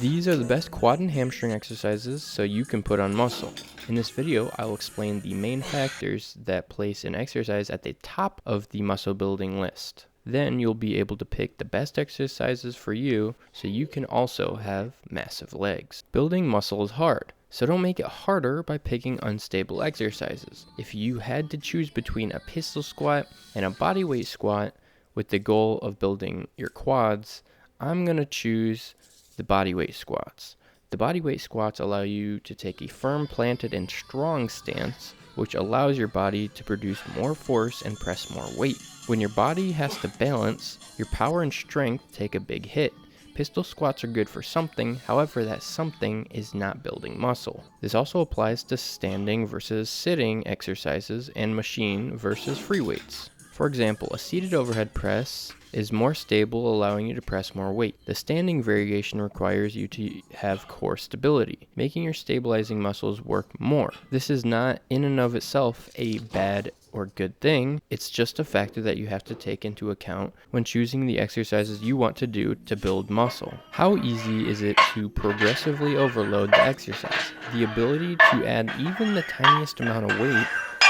These are the best quad and hamstring exercises so you can put on muscle. In this video, I will explain the main factors that place an exercise at the top of the muscle building list. Then you'll be able to pick the best exercises for you so you can also have massive legs. Building muscle is hard, so don't make it harder by picking unstable exercises. If you had to choose between a pistol squat and a bodyweight squat with the goal of building your quads, I'm going to choose the bodyweight squats. The bodyweight squats allow you to take a firm, planted, and strong stance, which allows your body to produce more force and press more weight. When your body has to balance, your power and strength take a big hit. Pistol squats are good for something, however that something is not building muscle. This also applies to standing versus sitting exercises and machine versus free weights. For example, a seated overhead press is more stable, allowing you to press more weight. The standing variation requires you to have core stability, making your stabilizing muscles work more. This is not in and of itself a bad or good thing, it's just a factor that you have to take into account when choosing the exercises you want to do to build muscle. How easy is it to progressively overload the exercise? The ability to add even the tiniest amount of weight,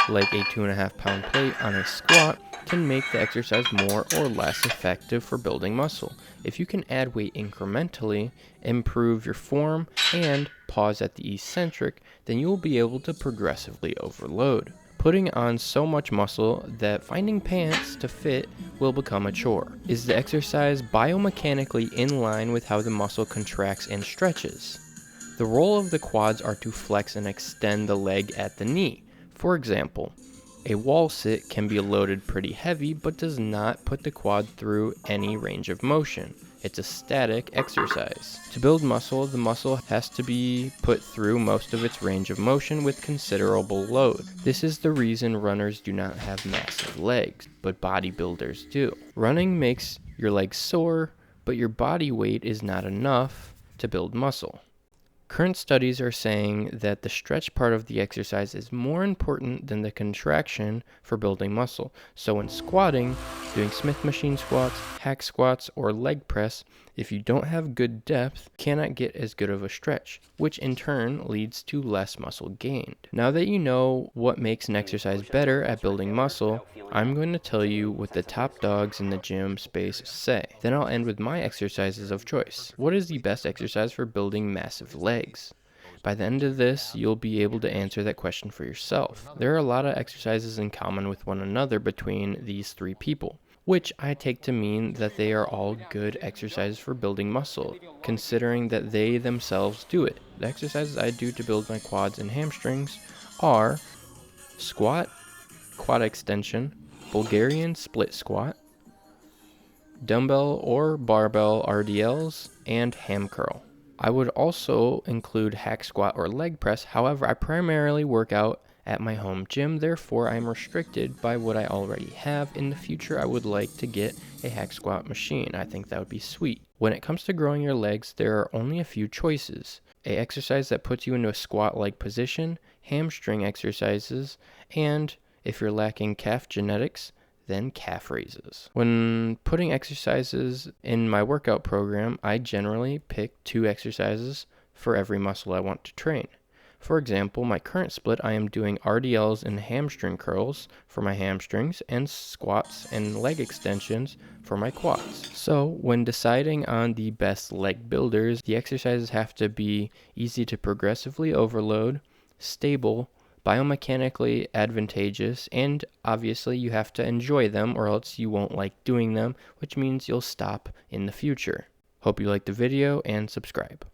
like a 2.5 pound plate on a squat, can make the exercise more or less effective for building muscle. If you can add weight incrementally, improve your form, and pause at the eccentric, then you will be able to progressively overload, putting on so much muscle that finding pants to fit will become a chore. Is the exercise biomechanically in line with how the muscle contracts and stretches? The role of the quads are to flex and extend the leg at the knee. For example, a wall sit can be loaded pretty heavy but does not put the quad through any range of motion. It's a static exercise. To build muscle, the muscle has to be put through most of its range of motion with considerable load. This is the reason runners do not have massive legs, but bodybuilders do. Running makes your legs sore, but your body weight is not enough to build muscle. Current studies are saying that the stretch part of the exercise is more important than the contraction for building muscle. So when squatting, doing Smith machine squats, hack squats, or leg press, if you don't have good depth, you cannot get as good of a stretch, which in turn leads to less muscle gained. Now that you know what makes an exercise better at building muscle, I'm going to tell you what the top dogs in the gym space say. Then I'll end with my exercises of choice. What is the best exercise for building massive legs? By the end of this, you'll be able to answer that question for yourself. There are a lot of exercises in common with one another between these three people, which I take to mean that they are all good exercises for building muscle, considering that they themselves do it. The exercises I do to build my quads and hamstrings are squat, quad extension, Bulgarian split squat, dumbbell or barbell RDLs, and ham curl. I would also include hack squat or leg press, however I primarily work out at my home gym, therefore I am restricted by what I already have. In the future I would like to get a hack squat machine. I think that would be sweet. When it comes to growing your legs, there are only a few choices. An exercise that puts you into a squat-like position, hamstring exercises, and if you're lacking calf genetics, then calf raises. When putting exercises in my workout program, I generally pick 2 exercises for every muscle I want to train. For example, my current split, I am doing RDLs and hamstring curls for my hamstrings and squats and leg extensions for my quads. So when deciding on the best leg builders, the exercises have to be easy to progressively overload, stable, biomechanically advantageous, and obviously you have to enjoy them or else you won't like doing them, which means you'll stop in the future. Hope you liked the video and subscribe.